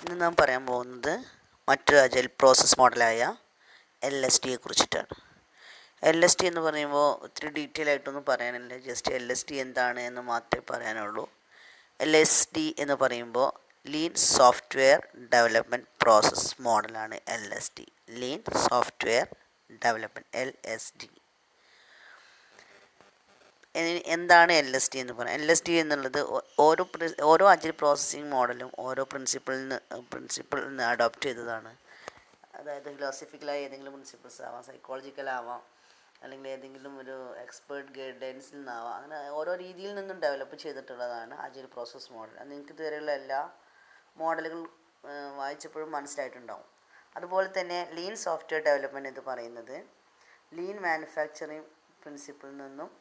ഇന്ന് നാം പറയാൻ പോകുന്നത് മറ്റൊരു അജൈൽ പ്രോസസ് മോഡലായ LSTയെ കുറിച്ചിട്ടാണ്. LST എന്ന് പറയുമ്പോൾ ഒത്തിരി ഡീറ്റെയിൽ ആയിട്ടൊന്നും പറയാനില്ല, ജസ്റ്റ് LST എന്താണ് എന്ന് മാത്രമേ പറയാനുള്ളൂ. LSD എന്ന് പറയുമ്പോൾ ലീൻ സോഫ്റ്റ്വെയർ ഡെവലപ്മെൻറ്റ് പ്രോസസ് മോഡലാണ് LSD. Lean software development LSD. എന്താണ് LSD എന്ന് പറയാം? LSD എന്നുള്ളത് ഓരോ അജൈൽ പ്രോസസ്സിംഗ് മോഡലും ഓരോ പ്രിൻസിപ്പിളിൽ നിന്ന് അഡോപ്റ്റ് ചെയ്തതാണ്. അതായത് ഫിലോസഫിക്കലായ ഏതെങ്കിലും പ്രിൻസിപ്പിൾസ് ആവാം, സൈക്കോളജിക്കൽ ആവാം, അല്ലെങ്കിൽ ഏതെങ്കിലും ഒരു എക്സ്പേർട്ട് ഗൈഡൻസിൽ നിന്നാവാം. അങ്ങനെ ഓരോ രീതിയിൽ നിന്നും ഡെവലപ്പ് ചെയ്തിട്ടുള്ളതാണ് അജൈൽ പ്രോസസ് മോഡൽ. അത് നിങ്ങൾക്ക് ഇതുവരെയുള്ള എല്ലാ മോഡലുകൾ വായിച്ചപ്പോഴും മനസ്സിലായിട്ടുണ്ടാവും. അതുപോലെ തന്നെ ലീൻ സോഫ്റ്റ്വെയർ ഡെവലപ്മെൻറ്റ് എന്ന് പറയുന്നത് ലീൻ മാനുഫാക്ചറിങ് പ്രിൻസിപ്പിളിൽ നിന്നും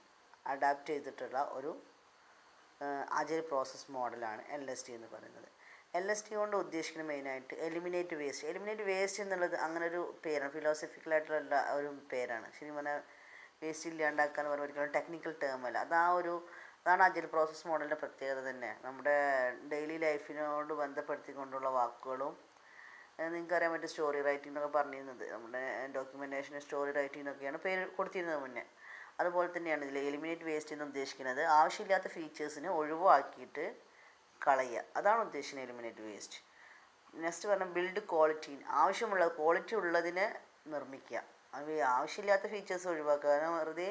അഡാപ്റ്റ് ചെയ്തിട്ടുള്ള ഒരു അജൈൽ പ്രോസസ് മോഡലാണ് LSD എന്ന് പറയുന്നത്. LSD കൊണ്ട് ഉദ്ദേശിക്കുന്നത് മെയിനായിട്ട് എലിമിനേറ്റ് വേസ്റ്റ്. എലിമിനേറ്റ് വേസ്റ്റ് എന്നുള്ളത് അങ്ങനെ ഒരു പേരാണ്, ഫിലോസഫിക്കലായിട്ടുള്ള ഒരു പേരാണ്. ശരിക്കും പറഞ്ഞാൽ വേസ്റ്റ് ഇല്ലാണ്ടാക്കാൻ പറയുമ്പോൾ ഒരിക്കലും ടെക്നിക്കൽ ടേം അല്ല. അതാണ് അജൈൽ പ്രോസസ് മോഡലിൻ്റെ പ്രത്യേകത തന്നെ. നമ്മുടെ ഡെയിലി ലൈഫിനോട് ബന്ധപ്പെടുത്തിക്കൊണ്ടുള്ള വാക്കുകളും നിങ്ങൾക്കറിയാൻ പറ്റും. സ്റ്റോറി റൈറ്റിംഗ് എന്നൊക്കെ പറഞ്ഞിരുന്നത് നമ്മുടെ ഡോക്യുമെൻറ്റേഷൻ സ്റ്റോറി റൈറ്റിംഗ് എന്നൊക്കെയാണ് പേര് കൊടുത്തിരുന്നത് മുന്നേ. അതുപോലെ തന്നെയാണ് ഇതിൽ എലിമിനേറ്റ് വേസ്റ്റ് എന്ന് ഉദ്ദേശിക്കുന്നത് ആവശ്യമില്ലാത്ത ഫീച്ചേഴ്സിനെ ഒഴിവാക്കിയിട്ട് കളയുക, അതാണ് ഉദ്ദേശിക്കുന്നത് എലിമിനേറ്റ് വേസ്റ്റ്. നെക്സ്റ്റ് പറഞ്ഞാൽ ബിൽഡ് ക്വാളിറ്റി, ആവശ്യമുള്ള ക്വാളിറ്റി ഉള്ളതിനെ നിർമ്മിക്കുക. അത് ആവശ്യമില്ലാത്ത ഫീച്ചേഴ്സ് ഒഴിവാക്കുക. കാരണം വെറുതെ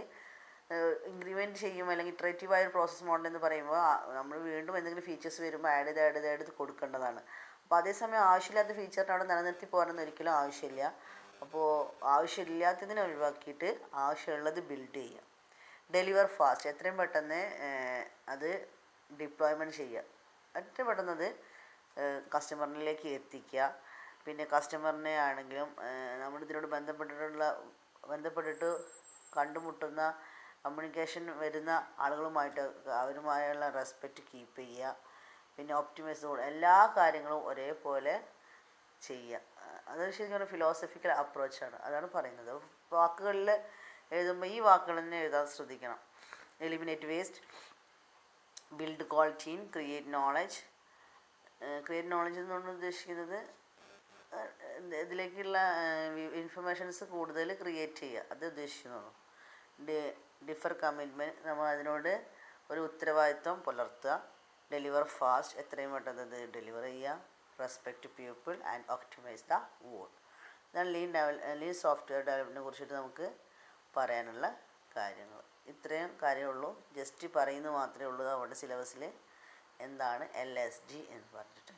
ഇൻക്രിമെൻറ്റ് ചെയ്യും അല്ലെങ്കിൽ ഇറ്ററേറ്റീവ് ആയ ഒരു പ്രോസസ് മോഡൽ എന്ന് പറയുമ്പോൾ നമ്മൾ വീണ്ടും എന്തെങ്കിലും ഫീച്ചേഴ്സ് വരുമ്പോൾ ആഡ് ചെയ്ത് കൊടുക്കേണ്ടതാണ്. അപ്പോൾ അതേസമയം ആവശ്യമില്ലാത്ത ഫീച്ചറിനെ അവിടെ നിലനിർത്തി പോകാനൊന്നും ഒരിക്കലും ആവശ്യമില്ല. അപ്പോൾ ആവശ്യമില്ലാത്തതിനെ ഒഴിവാക്കിയിട്ട് ആവശ്യമുള്ളത് ബിൽഡ് ചെയ്യുക. ഡെലിവർ ഫാസ്റ്റ്, എത്രയും പെട്ടെന്ന് അത് ഡിപ്ലോയ്മെൻറ്റ് ചെയ്യുക, എത്രയും പെട്ടെന്ന് അത് കസ്റ്റമറിലേക്ക് എത്തിക്കുക. പിന്നെ കസ്റ്റമറിനെ ആണെങ്കിലും നമ്മളിതിനോട് ബന്ധപ്പെട്ടിട്ട് കണ്ടുമുട്ടുന്ന കമ്മ്യൂണിക്കേഷൻ വരുന്ന ആളുകളുമായിട്ട് അവരുമായുള്ള റെസ്പെക്റ്റ് കീപ്പ് ചെയ്യുക. പിന്നെ ഒപ്റ്റിമൈസ്, എല്ലാ കാര്യങ്ങളും ഒരേപോലെ ചെയ്യുക. അതൊരു ശരിക്കും ഒരു ഫിലോസഫിക്കൽ അപ്രോച്ചാണ്. അതാണ് പറയുന്നത്. വാക്കുകളിൽ എഴുതുമ്പോൾ ഈ വാക്കുകൾ തന്നെ എഴുതാൻ ശ്രദ്ധിക്കണം. Eliminate waste, build quality, create knowledge. Create knowledge എന്നുകൊണ്ട് ഉദ്ദേശിക്കുന്നത് ഇതിലേക്കുള്ള ഇൻഫർമേഷൻസ് കൂടുതൽ ക്രിയേറ്റ് ചെയ്യുക, അത് ഉദ്ദേശിക്കുന്നു. ഡിഫർ കമ്മിറ്റ്മെൻറ്റ്, നമ്മൾ അതിനോട് ഒരു ഉത്തരവാദിത്വം പുലർത്തുക. ഡെലിവർ ഫാസ്റ്റ്, എത്രയും പെട്ടെന്ന് അത് ഡെലിവർ ചെയ്യുക. Respect people and optimise the world. ഇതാണ് ലീൻ സോഫ്റ്റ്വെയർ ഡെവലപ്മെൻറ്റിനെ കുറിച്ചിട്ട് നമുക്ക് പറയാനുള്ള കാര്യങ്ങൾ. ഇത്രയും കാര്യമുള്ളൂ, ജസ്റ്റ് പറയുന്നത് മാത്രമേ ഉള്ളൂ അവരുടെ സിലബസിൽ എന്താണ് LSD എന്ന് പറഞ്ഞിട്ട്.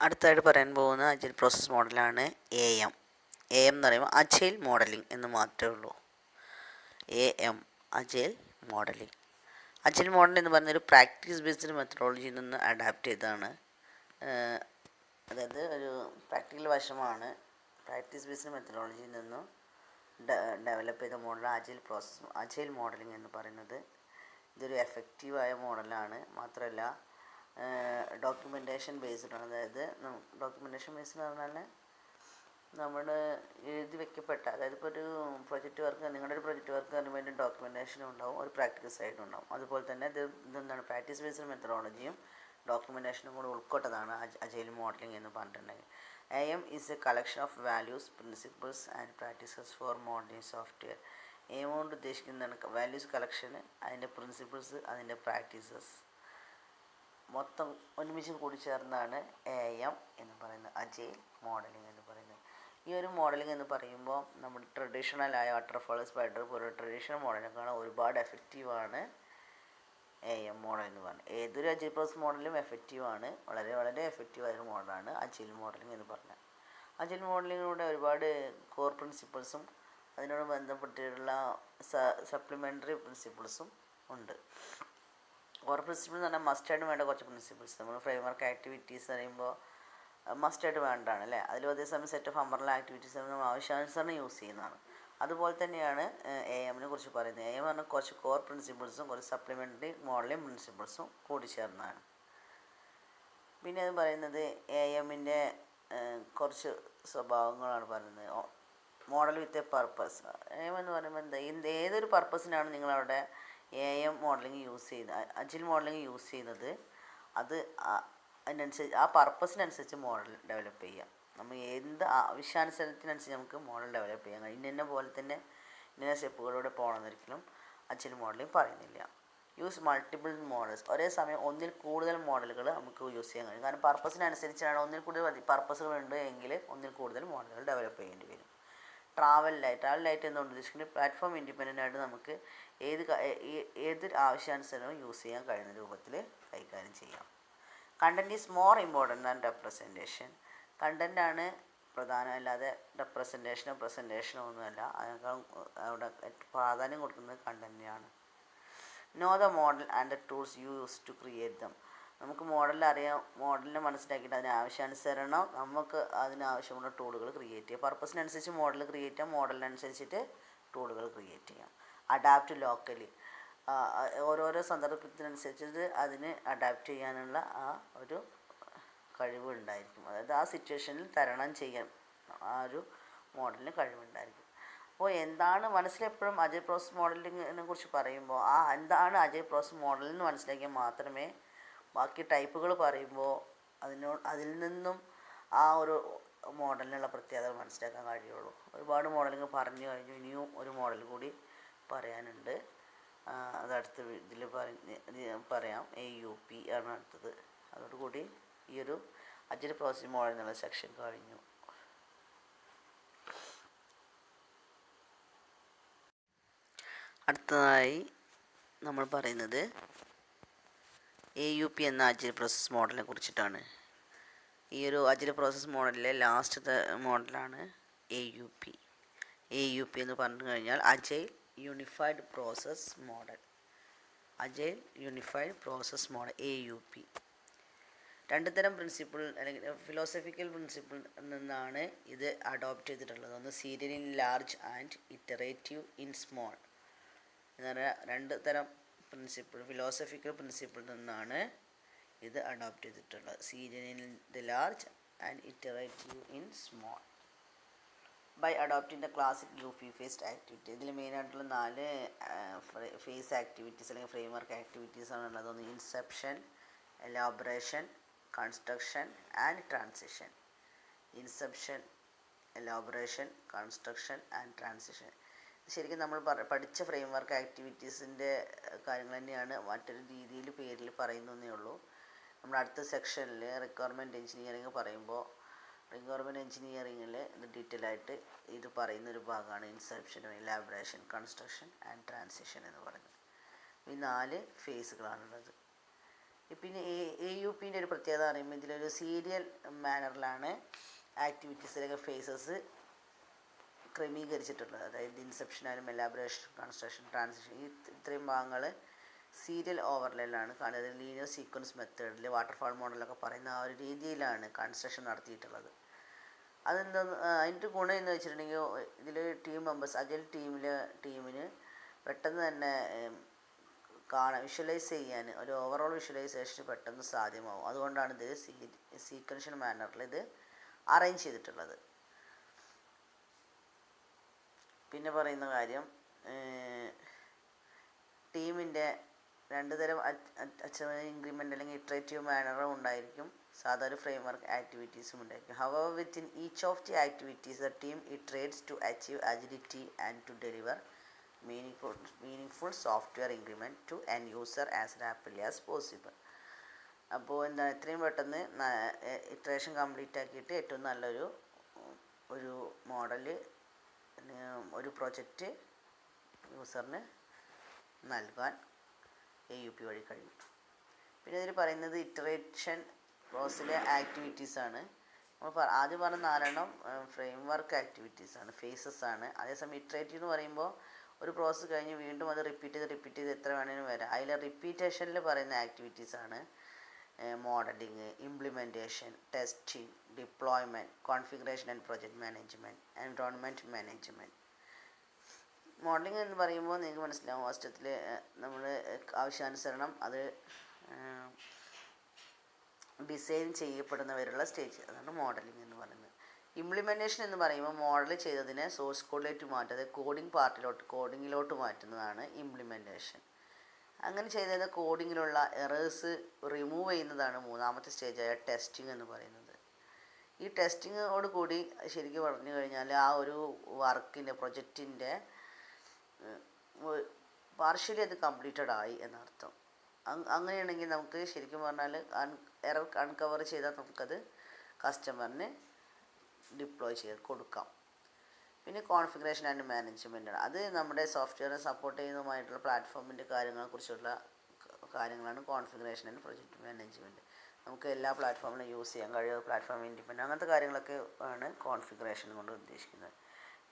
അടുത്തായിട്ട് പറയാൻ പോകുന്ന അജൈൽ പ്രോസസ് മോഡലാണ് AM. എന്ന് പറയുമ്പോൾ അജൈൽ മോഡലിംഗ് എന്ന് മാത്രമേ ഉള്ളൂ. AM agile modelling. Agile model എന്ന് പറയുന്നൊരു പ്രാക്ടീസ് ബേസ്ഡ് മെത്തഡോളജിയിൽ നിന്ന് അഡാപ്റ്റ് ചെയ്തതാണ്. അതായത് ഒരു പ്രാക്ടിക്കൽ വശമാണ്. പ്രാക്ടീസ് ബേസ്ഡ് മെത്തഡോളജിയിൽ നിന്നും ഡെവലപ്പ് ചെയ്ത മോഡലാണ് അജൈൽ മോഡലിംഗ് എന്ന് പറയുന്നത്. ഇതൊരു എഫക്റ്റീവായ മോഡലാണ്. മാത്രമല്ല ഡോക്യുമെൻറ്റേഷൻ ബേസ്ഡ് ആണ്. അതായത് ഡോക്യുമെൻറ്റേഷൻ ബേസ്ഡ് എന്ന് പറഞ്ഞാൽ നമ്മൾ എഴുതി വെക്കപ്പെട്ട, അതായത് ഇപ്പോൾ ഒരു പ്രൊജക്റ്റ് വർക്ക്, നിങ്ങളുടെ ഒരു പ്രൊജക്റ്റ് വർക്ക് അതിന് വേണ്ടി ഡോക്യുമെൻറ്റേഷനും ഉണ്ടാവും, ഒരു പ്രാക്ടിക്കൽ സൈഡും ഉണ്ടാവും. അതുപോലെ തന്നെ ഇതെന്താണ് പ്രാക്ടീസ് ബേസ്ഡ് മെത്തഡോളജിയും ഡോക്യുമെൻറ്റേഷനും കൂടി ഉൾക്കൊണ്ടതാണ് അജൈൽ മോഡലിംഗ് എന്ന് പറഞ്ഞിട്ടുണ്ടെങ്കിൽ. AM is a collection of values, principles and practices for modelling software. AM കൊണ്ട് ഉദ്ദേശിക്കുന്നതാണ് വാല്യൂസ് കളക്ഷന്, അതിൻ്റെ പ്രിൻസിപ്പിൾസ്, അതിൻ്റെ പ്രാക്ടീസസ് മൊത്തം ഒരുമിച്ച് കൂടി ചേർന്നാണ് AM എന്ന് പറയുന്നത്, അജൈൽ മോഡലിംഗ് എന്ന് പറയുന്നത്. ഈ ഒരു മോഡലിംഗ് എന്ന് പറയുമ്പോൾ നമ്മുടെ ട്രഡീഷണലായ വാട്ടർഫാൾ സ്പൈഡർ പോലുള്ള ട്രഡീഷണൽ മോഡലിനേക്കാളും ഒരുപാട് എഫക്റ്റീവാണ് AM മോഡൽ എന്ന് പറഞ്ഞത്. ഏതൊരു അജൈൽ പ്രോസസ് മോഡലും എഫക്റ്റീവാണ്, വളരെ വളരെ എഫക്റ്റീവായൊരു മോഡലാണ് അജൈൽ മോഡലിംഗ് എന്ന് പറഞ്ഞത്. അജൈൽ മോഡലിങ്ങിലൂടെ ഒരുപാട് കോർ പ്രിൻസിപ്പിൾസും അതിനോട് ബന്ധപ്പെട്ടിട്ടുള്ള സപ്ലിമെൻ്ററി പ്രിൻസിപ്പിൾസും ഉണ്ട്. കോർ പ്രിൻസിപ്പിൾ എന്ന് പറഞ്ഞാൽ മസ്റ്റായിട്ട് വേണ്ട കുറച്ച് പ്രിൻസിപ്പിൾസ്. നമ്മൾ ഫ്രെയിംവർക്ക് ആക്ടിവിറ്റീസ് പറയുമ്പോൾ മസ്റ്റായിട്ട് വേണ്ടതാണ് അല്ലേ. അതിലും അതേസമയം സെറ്റ് ഓഫ് അംബ്രല്ല ആക്ടിവിറ്റീസ് നമ്മൾ ആവശ്യാനുസരണം യൂസ് ചെയ്യുന്നതാണ്. അതുപോലെ തന്നെയാണ് AMനെ കുറിച്ച് പറയുന്നത്. AM പറഞ്ഞാൽ കുറച്ച് കോർ പ്രിൻസിപ്പിൾസും കുറച്ച് സപ്ലിമെൻ്ററി മോഡലിംഗ് പ്രിൻസിപ്പിൾസും കൂടി ചേർന്നതാണ്. പിന്നെ അത് പറയുന്നത് AMൻ്റെ കുറച്ച് സ്വഭാവങ്ങളാണ് പറയുന്നത്. Model with a purpose. AM എന്ന് പറയുമ്പോൾ ഏതൊരു പർപ്പസിനാണ് നിങ്ങളവിടെ AM മോഡലിംഗ് യൂസ് ചെയ്യുന്ന അജിൽ മോഡലിംഗ് യൂസ് ചെയ്യുന്നത് അത് അതിനനുസരിച്ച് ആ പർപ്പസിനനുസരിച്ച് മോഡൽ ഡെവലപ്പ് ചെയ്യാം. നമ്മൾ എന്ത് ആവശ്യാനുസരണത്തിനനുസരിച്ച് നമുക്ക് മോഡൽ ഡെവലപ്പ് ചെയ്യാൻ കഴിയും. ഇന്ന പോലെ തന്നെ ഇന്ന സ്റ്റെപ്പുകളിലൂടെ പോകണമെന്നൊരിക്കലും അജിൽ മോഡലിംഗ് പറയുന്നില്ല. യൂസ് മൾട്ടിപ്പിൾ മോഡൽസ്, ഒരേ സമയം ഒന്നിൽ കൂടുതൽ മോഡലുകൾ നമുക്ക് യൂസ് ചെയ്യാൻ കഴിയും. കാരണം പർപ്പസിനനുസരിച്ചാണ്, ഒന്നിൽ കൂടുതൽ പർപ്പസുകൾ ഉണ്ട് എങ്കിൽ ഒന്നിൽ കൂടുതൽ മോഡലുകൾ ഡെവലപ്പ് ചെയ്യേണ്ടി വരും. ട്രാവൽ ലൈറ്റ് എന്നുകൊണ്ട് ഉദ്ദേശിക്കുന്നത് പ്ലാറ്റ്ഫോം ഇൻഡിപെൻഡൻ്റ് ആയിട്ട് നമുക്ക് ഏത് ആവശ്യാനുസരണവും യൂസ് ചെയ്യാൻ കഴിയുന്ന രൂപത്തിൽ കൈകാര്യം ചെയ്യാം. Content is more important than representation. കണ്ടൻ്റാണ് പ്രധാനം, അല്ലാതെ പ്രസൻറ്റേഷനോ ഒന്നുമല്ല. അതിനേക്കാളും അവിടെ പ്രാധാന്യം കൊടുക്കുന്നത് കണ്ടൻറ്റിനാണ്. Know the model and the tools used to create them. നമുക്ക് മോഡലിനെ മനസ്സിലാക്കിയിട്ട് ആവശ്യാനുസരണം നമുക്ക് അതിനാവശ്യമുള്ള ടൂളുകൾ ക്രിയേറ്റ് ചെയ്യാം. പർപ്പസിനനുസരിച്ച് മോഡൽ ക്രിയേറ്റ് ചെയ്യാം, മോഡലിനനുസരിച്ചിട്ട് ടൂളുകൾ ക്രിയേറ്റ് ചെയ്യാം. അഡാപ്റ്റ് ലോക്കലി, ഓരോരോ സന്ദർഭത്തിനനുസരിച്ചിട്ട് അതിന് അഡാപ്റ്റ് ചെയ്യാനുള്ള ആ ഒരു കഴിവുണ്ടായിരിക്കും. അതായത് ആ സിറ്റുവേഷനിൽ തരണം ചെയ്യാൻ ആ ഒരു മോഡലിന് കഴിവുണ്ടായിരിക്കും. അപ്പോൾ എന്താണ് മനസ്സിലെപ്പോഴും അജൈൽ പ്രോസസ് മോഡലിങ്ങിനെ കുറിച്ച് പറയുമ്പോൾ എന്താണ് അജൈൽ പ്രോസസ് മോഡൽ എന്ന് മനസ്സിലാക്കിയാൽ മാത്രമേ ബാക്കി ടൈപ്പുകൾ പറയുമ്പോൾ അതിൽ നിന്നും ആ ഒരു മോഡലിനുള്ള പ്രത്യേകത മനസ്സിലാക്കാൻ കഴിയുള്ളൂ. ഒരുപാട് മോഡലുകൾ പറഞ്ഞു കഴിഞ്ഞു, ഇനിയും ഒരു മോഡൽ കൂടി പറയാനുണ്ട്. അതടുത്ത ഇതിൽ പറയാം. AUP ആണ് അടുത്തത്. അതോടുകൂടി ഈ ഒരു അജൈൽ പ്രോസസ് മോഡൽ എന്നുള്ള സെക്ഷൻ കഴിഞ്ഞു. അടുത്തതായി നമ്മൾ പറയുന്നത് AUP എന്ന അജൈൽ പ്രോസസ് മോഡലിനെ കുറിച്ചിട്ടാണ്. ഈ ഒരു അജൈൽ പ്രോസസ് മോഡലിലെ ലാസ്റ്റത്തെ മോഡലാണ് AUP. AUP എന്ന് പറഞ്ഞു കഴിഞ്ഞാൽ agile unified process model. Agile unified process model AUP. രണ്ട് തരം പ്രിൻസിപ്പിൾ അല്ലെങ്കിൽ ഫിലോസഫിക്കൽ പ്രിൻസിപ്പിൾ നിന്നാണ് ഇത് അഡോപ്റ്റ് ചെയ്തിട്ടുള്ളത്. ഒന്ന് serial in large and iterative in small എന്ന് പറഞ്ഞാൽ രണ്ട് തരം ഫിലോസഫിക്കൽ പ്രിൻസിപ്പിൾ നിന്നാണ് ഇത് അഡോപ്റ്റ് ചെയ്തിട്ടുള്ളത്. Serial in the large and iterative in small by adopting the classic UP phased activity. ഇതിൽ മെയിനായിട്ടുള്ള 4 ഫേസ് ആക്ടിവിറ്റീസ് അല്ലെങ്കിൽ ഫ്രെയിംവർക്ക് ആക്ടിവിറ്റീസ് ആണുള്ളത്. ഒന്ന് inception, elaboration, construction and transition. Inception, elaboration, construction and transition. ശരിക്കും നമ്മൾ പഠിച്ച ഫ്രെയിംവർക്ക് ആക്ടിവിറ്റീസിൻ്റെ കാര്യങ്ങൾ തന്നെയാണ് മറ്റൊരു രീതിയിൽ പേരിൽ പറയുന്നതേ ഉള്ളൂ. നമ്മൾ അടുത്ത സെക്ഷനിൽ റിക്വയർമെൻറ്റ് എഞ്ചിനീയറിംഗ് പറയുമ്പോൾ റിക്വയർമെൻറ്റ് എഞ്ചിനീയറിംഗിൽ ഇത് ഡീറ്റെയിൽ ആയിട്ട് ഇത് പറയുന്നൊരു ഭാഗമാണ് inception, elaboration, construction and transition എന്ന് പറയുന്നത്. ഈ 4 ഫേസുകളാണുള്ളത്. പിന്നെ AUPൻ്റെ ഒരു പ്രത്യേകത പറയുമ്പോൾ ഇതിലൊരു സീരിയൽ മാനറിലാണ് ആക്ടിവിറ്റീസ് അല്ലെങ്കിൽ ഫേസസ് ക്രമീകരിച്ചിട്ടുള്ളത്. അതായത് ഇൻസെപ്ഷൻ ആയാലും എലാബറേഷൻ, കൺസ്ട്രക്ഷൻ, ട്രാൻസിഷൻ, ഈ ഇത്രയും ഭാഗങ്ങൾ സീരിയൽ ഓവർലേയിലാണ് കാണുന്നത്. ലീനിയർ സീക്വൻസ് മെത്തേഡിൽ വാട്ടർഫാൾ മോഡലൊക്കെ പറയുന്ന ആ ഒരു രീതിയിലാണ് കൺസ്ട്രക്ഷൻ നടത്തിയിട്ടുള്ളത്. അതിൻ്റെ ഗുണം എന്ന് വെച്ചിട്ടുണ്ടെങ്കിൽ ഇതിൽ ടീം മെമ്പേഴ്സ് അജൈൽ ടീമിന് പെട്ടെന്ന് തന്നെ വിഷ്വലൈസ് ചെയ്യാൻ ഒരു ഓവറോൾ വിഷ്വലൈസേഷൻ പെട്ടെന്ന് സാധ്യമാവും. അതുകൊണ്ടാണ് ഇത് സീക്വൻഷ്യൽ മാനറിൽ ഇത് അറേഞ്ച് ചെയ്തിട്ടുള്ളത്. പിന്നെ പറയുന്ന കാര്യം ടീമിൻ്റെ 2 തരം ഇൻക്രിമെൻ്റ് അല്ലെങ്കിൽ ഇറ്ററേറ്റീവ് മാനറും ഉണ്ടായിരിക്കും, സാധാ ഒരു ഫ്രെയിംവർക്ക് ആക്ടിവിറ്റീസും ഉണ്ടായിരിക്കും. However within each of the activities the team iterates to achieve agility and to deliver meaningful software increment to end user as rapidly as possible. അപ്പോൾ എത്രയും പെട്ടെന്ന് ഇറ്ററേഷൻ കംപ്ലീറ്റ് ആക്കിയിട്ട് ഏറ്റവും നല്ലൊരു മോഡല് ഒരു പ്രൊജക്റ്റ് യൂസറിന് നൽകാൻ AUP വഴി കഴിയും. പിന്നെ ഇതിൽ പറയുന്നത് ഇറ്ററേഷൻ പ്രോസസ്സിലെ ആക്ടിവിറ്റീസാണ്. നമ്മൾ ആദ്യം പറഞ്ഞ 4 ഫ്രെയിംവർക്ക് ആക്ടിവിറ്റീസാണ്, ഫേസസ് ആണ്. അതേസമയം ഇറ്ററേറ്റീവ് എന്ന് പറയുമ്പോൾ ഒരു പ്രോസസ്സ് കഴിഞ്ഞ് വീണ്ടും അത് റിപ്പീറ്റ് ചെയ്ത് എത്ര വേണമെങ്കിലും വരാം. അതിൽ റിപ്പീറ്റേഷനിൽ പറയുന്ന ആക്ടിവിറ്റീസാണ് modelling, implementation, testing, deployment, configuration and project management, environment management. Modelling എന്ന് പറയുമ്പോൾ നിങ്ങൾക്ക് മനസ്സിലാവും, വാസ്തവത്തിൽ നമ്മൾ ആവശ്യാനുസരണം അത് ഡിസൈൻ ചെയ്യപ്പെടുന്നവരുള്ള സ്റ്റേജ്, അതാണ് മോഡലിംഗ് എന്ന് പറയുന്നത്. ഇംപ്ലിമെൻറ്റേഷൻ എന്ന് പറയുമ്പോൾ മോഡൽ ചെയ്തതിനെ സോഴ്സ് കോഡിലേക്ക് മാറ്റാതെ കോഡിങ്ങിലോട്ട് മാറ്റുന്നതാണ് ഇംപ്ലിമെൻറ്റേഷൻ. അങ്ങനെ ചെയ്ത കോഡിങ്ങിലുള്ള എറേഴ്സ് റിമൂവ് ചെയ്യുന്നതാണ് മൂന്നാമത്തെ സ്റ്റേജായ ടെസ്റ്റിംഗ് എന്ന് പറയുന്നത്. ഈ ടെസ്റ്റിങ്ങോട് കൂടി ശരിക്കും പറഞ്ഞു കഴിഞ്ഞാൽ ആ ഒരു വർക്കിൻ്റെ പ്രൊജക്റ്റിൻ്റെ പാർഷ്യലി അത് കംപ്ലീറ്റഡ് ആയി എന്നർത്ഥം. അങ്ങനെയാണെങ്കിൽ നമുക്ക് ശരിക്കും പറഞ്ഞാൽ എറർ അൺകവർ ചെയ്താൽ നമുക്കത് കസ്റ്റമറിന് ഡിപ്ലോയ് ചെയ്ത് കൊടുക്കാം. പിന്നെ കോൺഫിഗറേഷൻ ആൻഡ് മാനേജ്മെൻറ്റാണ്. അത് നമ്മുടെ സോഫ്റ്റ്വെയറിനെ സപ്പോർട്ട് ചെയ്യുന്നതുമായിട്ടുള്ള പ്ലാറ്റ്ഫോമിൻ്റെ കാര്യങ്ങളെക്കുറിച്ചുള്ള കാര്യങ്ങളാണ് കോൺഫിഗറേഷൻ ആൻഡ് പ്രൊജക്റ്റ് മാനേജ്മെൻറ്റ്. നമുക്ക് എല്ലാ പ്ലാറ്റ്ഫോമിലും യൂസ് ചെയ്യാൻ കഴിയുന്ന പ്ലാറ്റ്ഫോം ഇൻഡിപെൻഡൻ്റ് അങ്ങനത്തെ കാര്യങ്ങളൊക്കെ ആണ് കോൺഫിഗറേഷൻ കൊണ്ട് ഉദ്ദേശിക്കുന്നത്.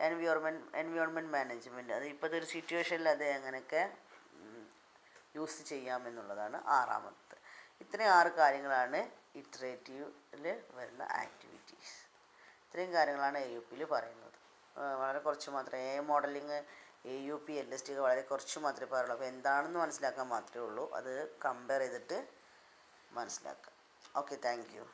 എൻവിയോൺമെൻറ്റ് മാനേജ്മെൻറ്റ്, അത് ഇപ്പോഴത്തെ ഒരു സിറ്റുവേഷനിൽ അത് എങ്ങനെയൊക്കെ യൂസ് ചെയ്യാമെന്നുള്ളതാണ് ആറാമത്തെ. ഇത്രയും 6 കാര്യങ്ങളാണ് ഇറ്ററേറ്റീവിൽ വരുന്ന ആക്ടിവിറ്റീസ്. ഇത്രയും കാര്യങ്ങളാണ് AUP പറയുന്നത്. വളരെ കുറച്ച് മാത്രമേ മോഡലിംഗ് AUP LST ഒക്കെ വളരെ കുറച്ച് മാത്രമേ പറയുള്ളൂ. അപ്പോൾ എന്താണെന്ന് മനസ്സിലാക്കാൻ മാത്രമേ ഉള്ളൂ. അത് കമ്പയർ ചെയ്തിട്ട് മനസ്സിലാക്കാം. Okay, thank you.